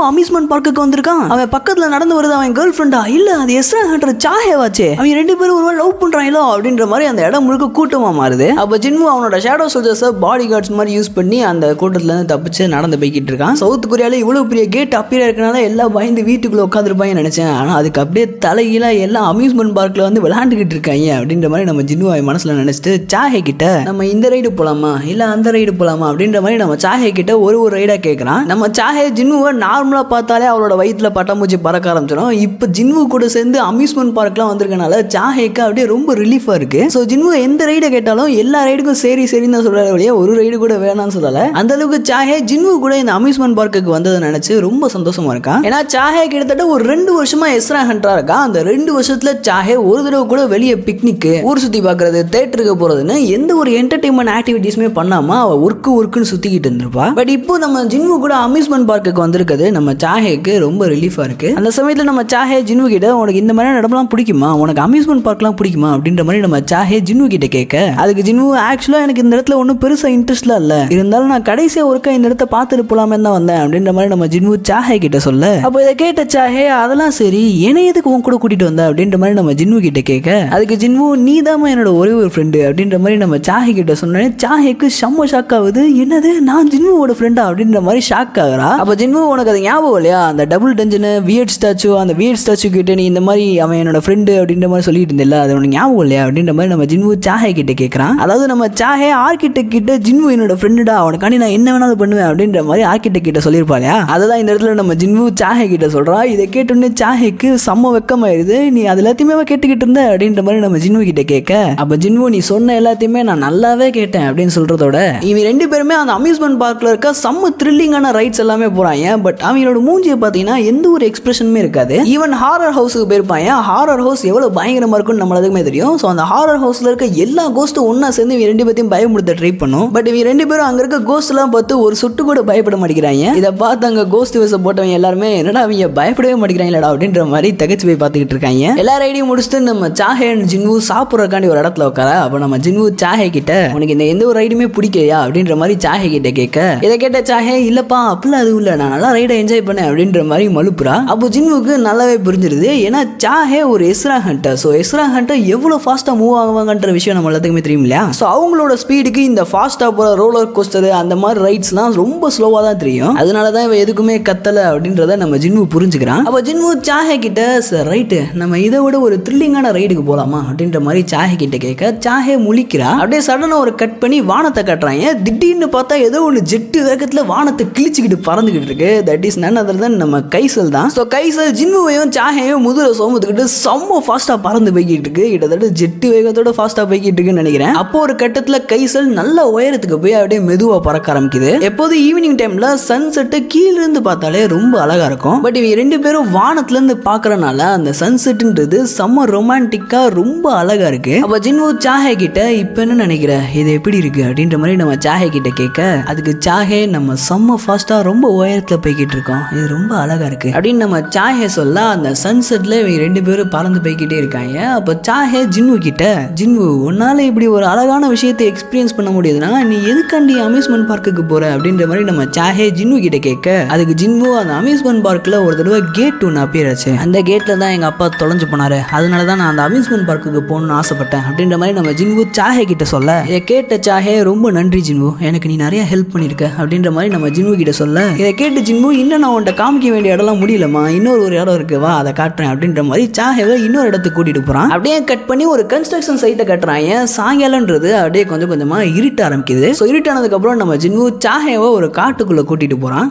அம்யூஸ்மெண்ட் பார்க்குக்கு வந்திருக்கான், அவன் பக்கத்தில் நடந்து வருது, அவன் கேர்ள் ஃப்ரெண்டா இல்லை அது எஸ்ரா ஹண்டர் சாஹேவாச்சே, அவன் 2 பேரும் ஒரு லவ் பண்ணுறாங்களோ அப்படின்ற மாதிரி அந்த இடம் முழுக்க கூட்டமாக மாறுது. அப்போ ஜின்வு அவனோட ஷேடோ சோல்ஜர்ஸை பாடி கார்ட்ஸ் மாதிரி யூஸ் பண்ணி அந்த கூட்டத்துலேருந்து தப்பிச்சு நடந்து போய்கிட்டு இருக்கான். சவுத் கொரியாவில் இவ்வளோ பெரிய கேட் அப்பியர் இருக்கனால எல்லாம் பயந்து வீட்டுக்குள்ள உட்காந்துருப்பாங்க நினைச்சேன். ஆனால் அதுக்கு அப்படியே தலைகீழ எல்லாம் அம்யூஸ்மெண்ட் பார்க்கில் வந்து விளையாண்டுக்கிட்டு இருக்காங்க அப்படின்ற மாதிரி நம்ம ஜின்வாய் மனசில் நினைச்சிட்டு சாஹே கிட்ட நம்ம இந்த ரைடு போலாமா இல்லை அந்த ரைடு போலாமா அப்படின்ற மாதிரி நம்ம சாஹே கிட்ட ஒரு ரைடாக கேட்குறான். நம்ம சாஹே ஜின்வுவை நார்மலாக பார்த்தாலே அவளோட வயிற்றுல பட்டாம்பூச்சி பறக்க ஆரம்பிச்சிடும். இப்போ ஜின்வு கூட சேர்ந்து அம்யூஸ்மெண்ட் பார்க்லாம் வந்திருக்கனால சாஹேக்கு அப்படியே ரொம்ப ரிலீஃபாக இருக்கு. ஸோ ஜின்வு எந்த ரைடை கேட்டாலும் எல்லா ரைடுக்கும் சரின்னு தான் சொல்கிற வழியே ஒரு ரைடு கூட வேணாம்னு சொல்லலை. அந்த அளவுக்கு சாஹே ஜின்வு கூட இந்த அம்யூஸ்மெண்ட் பார்க்குக்கு வந்ததை நினைச்சு ரொம்ப சந்தோஷமா இருக்கான். ஏன்னா சாஹே கிட்டத்தட்ட ஒரு 2 வருஷமா எஸ்ரா ஹண்டரா இருக்கா. அந்த 2 வருஷத்துல சாஹே ஒரு தடவை கூட வெளியே பிக்னிக், ஊர் சுத்தி பாக்குறது, தேட்டருக்கு போறதுன்னு எந்த ஒரு என்டர்டைன்மெண்ட் ஆக்டிவிட்டிஸுமே பண்ணாம அவ ஒர்க்குன்னு சுத்திக்கிட்டு இருந்திருப்பா. பட் இப்போ நம்ம ஜின்வு கூட அம்யூஸ்மெண்ட் பார்க்குக்கு வந்திருக்கிறது நம்ம சாஹேக்கு ரொம்ப ரிலீஃபா இருக்கு. அந்த சமயத்துல நம்ம சாஹே ஜின்வு கிட்ட உனக்கு இந்த மாதிரி இடம்லாம் பிடிக்குமா, உனக்கு அம்யூஸ்மெண்ட் பார்க்லாம் பிடிக்குமா அப்படின்ற மாதிரி நம்ம சாஹே ஜின்வு கிட்ட கேட்க, அதுக்கு ஜின்வு ஆக்சுவலா எனக்கு இந்த இடத்துல ஒன்றும் பெருசா இன்ட்ரெஸ்ட்லாம் இல்லை, இருந்தாலும் நான் கடைசியா ஒருக்கா இந்த இடத்த பார்த்துட்டு போலாமே தான் வந்தேன் அப்படின்ற மாதிரி நம்ம ஜின்வு சாஹே கிட்ட சொல்ல, அப்போ இதை கேட்ட சாஹே அதெல்லாம் சரி என்ன எதுக்கு உன் கூட கூட்டிட்டு வந்த அப்படின்ற மாதிரி நம்ம ஜின்வு கிட்ட கேட்க, அதுக்கு ஜின்வு நீ தான் என்னோட ஒரே ஒரு ஃப்ரெண்டு அப்படின்ற மாதிரி நம்ம சாஹே கிட்ட சொன்னேன். சாஹேக்கு செம்ம ஷாக் ஆகுது, என்னது நான் ஜின்வுவோட ஃப்ரெண்டா அப்படின்ற மாதிரி ஷாக் ஆகுறா. அப்போ ஜின்வு உனக்கு அது ஞாபகம் இல்லையா, அந்த டபுள் டஞ்சனு வியர்ட் ஸ்டாச்சு, அந்த வியர்ட் ஸ்டாச்சு கிட்ட நீ இந்த மாதிரி அவன் என்னோட ஃப்ரெண்டு அப்படின்ற மாதிரி சொல்லிட்டு இருந்தில்ல, அது உனக்கு ஞாபகம் இல்லையா அப்படின்ற மாதிரி நம்ம ஜின்வு சாஹே கிட்ட கேட்கறான். அதாவது நம்ம சாஹே ஆர்கிடெக்ட் கிட்ட ஜின்வு என்னோட ஃப்ரெண்டுடா, அவனுக்காண்டி நான் என்ன வேணாலும் பண்ணுவேன் அப்படின்ற மாதிரி ஆர்கிடெக்ட் கிட்ட சொல்லியிருப்பாங்க. அததான் இந்த இடத்துல நம்ம ஜின்வு சாஹே கிட்ட சொல்றா. இதை கேட்டோன்னே சாஹேக்கு செம்ம வெக்கமாயிருது, நீ அது எல்லாத்தையுமே கேட்டுக்கிட்டு இருந்த அப்படின்ற மாதிரி நம்ம ஜின்வு கிட்ட கேட்க, அப்ப ஜின்வு நீ சொன்ன எல்லாத்தையுமே நான் நல்லாவே கேட்டேன் அப்படின்னு சொல்றதோட, இவங்க 2 பேருமே அந்த அம்யூஸ்மெண்ட் பார்க்ல இருக்க செம்ம த்ரில்லிங்கான ரைட்ஸ் எல்லாமே போறாங்க. பட் அவங்களோட மூஞ்சியை பார்த்தீங்கன்னா எந்த ஒரு எக்ஸ்பிரஷனுமே இருக்காது. ஈவன் ஹாரர் ஹவுஸுக்கு போயிருப்பாங்க. ஹாரர் ஹவுஸ் எவ்வளவு பயங்கரமா இருக்கும்னு நம்மளுக்குமே தெரியும். ஸோ அந்த ஹாரர் ஹவுஸ்ல இருக்க எல்லா கோஸ்ட்டும் ஒன்னா சேர்ந்து இவங்க 2 பேரையும் பயமுடுத்த ட்ரை பண்ணும். பட் இவங்க 2 பேரும் அங்க இருக்க கோஸ்ட் எல்லாம் பார்த்து ஒரு சொட்டு கூட பயப்பட மாட்டேங்கிறாங்க. இதை பார்த்து அங்க கோஸ்ட் வேஷம் போட்டவங்க எல்லாருமே என்னடா அவங்க பயப்படவே மாட்டேங்கிறாங்களா அப்படின்ற மாதிரி தகச்சு போய் பார்த்துக்கிட்டு இருக்காங்க. எல்லா ரைடையும் முடிச்சுட்டு நம்ம சாஹே அண்ட் ஜின்வு சாப்பிட்றக்காண்டி ஒரு இடத்துல உட்கார, அப்போ நம்ம ஜின்வு சாஹே கிட்ட உனக்கு இந்த எந்த ஒரு ரைடுமே பிடிக்கலையா அப்படின்ற மாதிரி சாஹே கிட்ட கேட்க, இதை கேட்ட சாஹே இல்லப்பா அப்படிலாம் அதுவும் இல்லை, நான் நல்லா ரைடை என்ஜாய் பண்ணேன் அப்படின்ற மாதிரி மலுப்புறா. அப்போ ஜின்வுக்கு நல்லாவே புரிஞ்சிருது, ஏன்னா சாஹே ஒரு Ezra Hunter. So Ezra Hunter எவ்வளோ ஃபாஸ்ட்டாக மூவ் ஆகுவாங்கன்ற விஷயம் நம்ம எல்லாத்துக்குமே தெரியும் இல்லையா. ஸோ அவங்களோட ஸ்பீடுக்கு இந்த ஃபாஸ்ட்டாக போகிற ரோலர் கோஸ்டர் அந்த மாதிரி ரைட்ஸ்லாம் ரொம்ப ஸ்லோவாக தான் தெரியும். அதனால தான் இவ எதுக்குமே கத்தலை அப்படின்றத நம்ம ஜின்வு புரிஞ்சுக்கிறான். அப்போ ஜின்வு சாஹே கிட்ட சார் ரைட்டு நம்ம இதை விட ஒரு த்ரில்லிங்கான ரைடுக்கு போகலாமா அப்படின்ற மாதிரி சாஹே கிட்ட கேட்க, சாஹே முழிக்கிறா. அப்படியே சடனாக ஒரு கட் பண்ணி வானத்தை கட்டுறாங்க. திடீர்னு பார்த்தா ஏதோ ஒன்று ஜெட்டு வேகத்தில் வானத்தை கிழிச்சுக்கிட்டு பறந்துக்கிட்டு இருக்கு. தட் இஸ் நன் அதர் தென் நம்ம கைசல் தான். ஸோ கைசல் ஜின்வுவையும் சாஹேயும் முதுரை சோமத்துக்கிட்டு செம்ம ஃபாஸ்ட்டாக பறந்து போய்கிட்டு இருக்கு. கிட்டத்தட்ட ஜெட்டு வேகத்தோட ஃபாஸ்ட்டாக போய்கிட்டு இருக்குன்னு நினைக்கிறேன். அப்போ ஒரு கட்டத்தில் கைசல் நல்ல உயரத்துக்கு போய் அப்படியே மெதுவாக பறக்க ஆரம்பிக்குது. எப்போது ஈவினிங் டைம்ல சன்செட்டு கீழிருந்து பார்த்தாலே ரொம்ப அழகா இருக்கும். பட் இவங்க 2 பேரும் வானத்துல இருந்து பாக்குறனால அந்த சன்செட்ன்றது செம்ம ரொமான்டிக்கா ரொம்ப அழகா இருக்கு. அப்ப ஜின்வு சாஹே கிட்ட இப்ப என்ன நினைக்கிற, இது எப்படி இருக்கு அப்படின்ற மாதிரி நம்ம சாஹே கிட்ட கேட்க, அதுக்கு சாஹே நம்ம செம்ம ஃபாஸ்டா ரொம்ப உயரத்துல போய்கிட்டு இருக்கோம், இது ரொம்ப அழகா இருக்கு அப்படின்னு நம்ம சாஹே சொல்ல, அந்த சன்செட்ல இவங்க 2 பேரும் பறந்து போய்கிட்டே இருக்காங்க. அப்ப சாஹே ஜின்வு கிட்ட, ஜின்வு உன்னால இப்படி ஒரு அழகான விஷயத்தை எக்ஸ்பீரியன்ஸ் பண்ண முடியுதுன்னா நீ எதுக்காண்டி அம்யூஸ்மெண்ட் பார்க்குக்கு போற அப்படின்ற மாதிரி நம்ம சாஹே ஜின்வு கிட்ட கேட்க, அதுக்கு ஜின்வு அந்த அம்யூஸ்மெண்ட் பார்க்ல ஒரு தடவை கேட் ஒன்று அப்பியர் ஆச்சு, அந்த கேட்ல தான் எங்க அப்பா தொலைஞ்சு போனாரு, அதனால தான் நான் அந்த அம்யூஸ்மெண்ட் பார்க்குக்கு போகணும்னு ஆசைப்பட்டேன் அப்படின்ற மாதிரி நம்ம ஜின்வு சாஹே கிட்ட சொல்ல, இதை கேட்ட சாஹே ரொம்ப நன்றி ஜின்வு, எனக்கு நீ நிறைய ஹெல்ப் பண்ணிருக்க அப்படின்ற மாதிரி நம்ம ஜின்வு கிட்ட சொல்ல, இதை கேட்டு ஜின்வு இன்னும் நான் உன்ட்ட காமிக்க வேண்டிய இடம்லாம் முடியலமா, இன்னொரு இடம் இருக்கு வா அதை காட்டுறேன் அப்படின்ற மாதிரி சாஹேவை இன்னொரு இடத்துக்கு கூட்டிட்டு போறான். அப்படியே கட் பண்ணி ஒரு கன்ஸ்ட்ரக்ஷன் சைட்டை கட்டுறாங்க. சாயங்காலம்ன்றது அப்படியே கொஞ்சம் கொஞ்சமா இருட்ட ஆரம்பிக்குது. ஸோ இருட்டானதுக்கு அப்புறம் நம்ம ஜின்வு சாஹேவை ஒரு காட்டுக்குள்ள கூட்டிட்டு போறான்.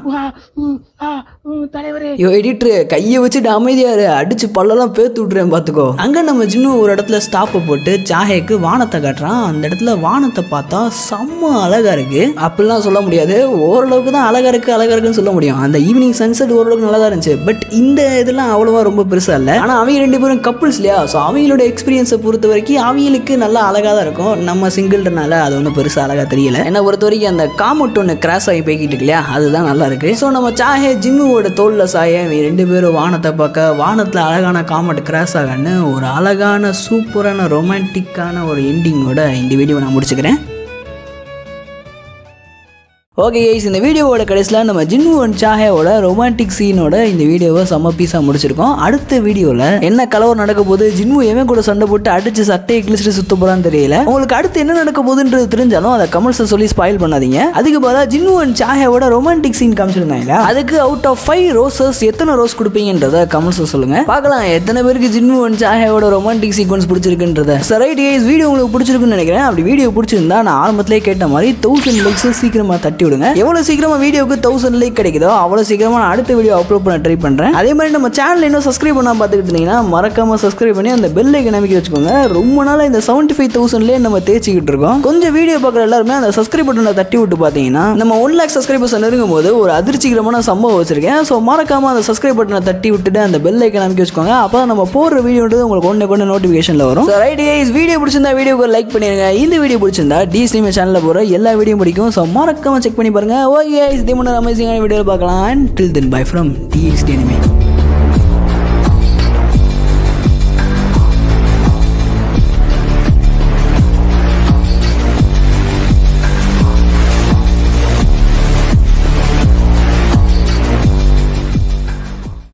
எடிட்டரு கையை வச்சுட்டு அமைதியாரு, அடிச்சு பல்லெல்லாம் பேத்து விட்டுறேன் பாத்துக்கோ. அங்க நம்ம ஜின்னு ஒரு இடத்துல ஸ்டாப்பை போட்டு சாஹேக்கு வானத்தை காட்டுறான். அந்த இடத்துல வானத்தை பார்த்தா செம்ம அழகா இருக்கு. அப்படிலாம் சொல்ல முடியாது, ஓரளவுக்கு தான் அழகா இருக்குன்னு சொல்ல முடியும். அந்த ஈவினிங் சன்செட் ஓரளவுக்கு நல்லா தான் இருந்துச்சு. பட் இந்த இதெல்லாம் அவ்வளவா ரொம்ப பெருசா இல்ல. ஆனா அவங்க 2 பேரும் கப்புள்ஸ் இல்லையா, ஸோ அவங்களோட எக்ஸ்பீரியன்ஸை பொறுத்த வரைக்கும் அவங்களுக்கு நல்லா அழகா தான் இருக்கும். நம்ம சிங்கிள்னால அது ஒன்றும் பெருசா அழகா தெரியல. என்ன பொறுத்த வரைக்கும் அந்த காமெட் ஒன்று கிராஸ் ஆகி போய்கிட்டு இருக்கு இல்லையா, அதுதான் நல்லா இருக்கு. ஸோ நம்ம நம்ம சாஹே ஜின்னுவோட தோல்ல சாய ரெண்டு பேரும் வானத்தை பார்க்க வானத்தில் அழகான காமெட் கிராஸ் ஆகன்னு ஒரு அழகான சூப்பரான ரொமான்டிக்கான ஒரு எண்டிங்கோட இந்த வீடியோ நான் முடிச்சுக்கிறேன். ஓகே கைஸ், இந்த வீடியோவோட கடைசியில் நம்ம ஜின்னு அண்ட் சாஹேவோட ரொமான்டிக் சீனோட இந்த வீடியோவை செம்ம பீஸாக முடிச்சிருக்கோம். அடுத்த வீடியோவில் என்ன கலவரம் நடக்க போது, ஜின்னு எவன் கூட சண்டை போட்டு அடிச்சு சட்டையை கிழிச்சிட்டு சுத்த போறான்னு தெரியல. உங்களுக்கு அடுத்து என்ன நடக்க போகுதுன்றது தெரிஞ்சாலும் அதை கமெண்ட்ஸை சொல்லி ஸ்பாயில் பண்ணாதீங்க. அதுக்கு பதிலாக ஜின்னு அண்ட் சாஹேவோட ரொமான்டிக் சீன் காமிச்சிருந்தாங்க. அதுக்கு அவுட் ஆஃப் 5 ரோசஸ் எத்தனை ரோஸ் கொடுப்பீங்கன்றத கமெண்ட்ஸை சொல்லுங்க. பார்க்கலாம் எத்தனை பேருக்கு ஜின்னு அண்ட் சாஹேவோட ரொமான்டிக் சீக்வன்ஸ் பிடிச்சிருக்குன்றத. ரைட் கைஸ், வீடியோ உங்களுக்கு பிடிச்சிருக்குன்னு நினைக்கிறேன். அப்படி வீடியோ பிடிச்சிருந்தா நான் ஆரம்பத்திலே கேட்ட மாதிரி 1000 லைக்ஸ் சீக்கிரமா தட்டி விடுங்க. எவ்வளவு சீக்கிரமா வீடியோக்கு 1000 லைக் கிடைக்குதோ அவ்வளவு சீக்கிரமா நான் அடுத்த வீடியோ அப்லோட் பண்ண ட்ரை பண்றேன். அதே மாதிரி நம்ம சேனல் இன்னும் சப்ஸ்கிரைப் பண்ணாம பார்த்துக்கிட்டு இருந்தீங்கன்னா மறக்காம சப்ஸ்கிரைப் பண்ணி அந்த பெல் ஐக்கன் அமைக்க வச்சுக்கோங்க. ரொம்ப நாளா இந்த 75,000லேயே நம்ம தேய்ச்சிக்கிட்டு இருக்கோம். கொஞ்சம் வீடியோ பார்க்குற எல்லாருமே அந்த சப்ஸ்கிரைப் பட்டனை தட்டி விட்டு பார்த்தீங்கன்னா நம்ம 1 lakh சப்ஸ்கிரைபர்ஸ் நெருங்கும் போது ஒரு அதிர்ச்சிகரமான சம்பவம் வச்சிருக்கேன். ஸோ மறக்காம அந்த சப்ஸ்கிரைப் பட்டனை தட்டி விட்டுட்டு அந்த பெல் ஐக்கன் அமைக்க வச்சுக்கோங்க. அப்போ நம்ம போடுற வீடியோன்றது உங்களுக்கு ஒன்று நோட்டிஃபிகேஷன்ல வரும். ரைட் கைஸ், வீடியோ பிடிச்சிருந்தா வீடியோக்கு லைக் பண்ணிருங்க. இந்த வீடியோ பிடிச்சிருந்தா டிஸ்னிமே சேனல்ல போற எல்லா வீடியோ பிடிக்கும். ஸோ மறக்காம செக் பண்ணி பாருங்க. ஓகே, இதே மாதிரி அமேசிங்கான வீடியோவில் பார்க்கலாம். Till then, bye from DXD Anime.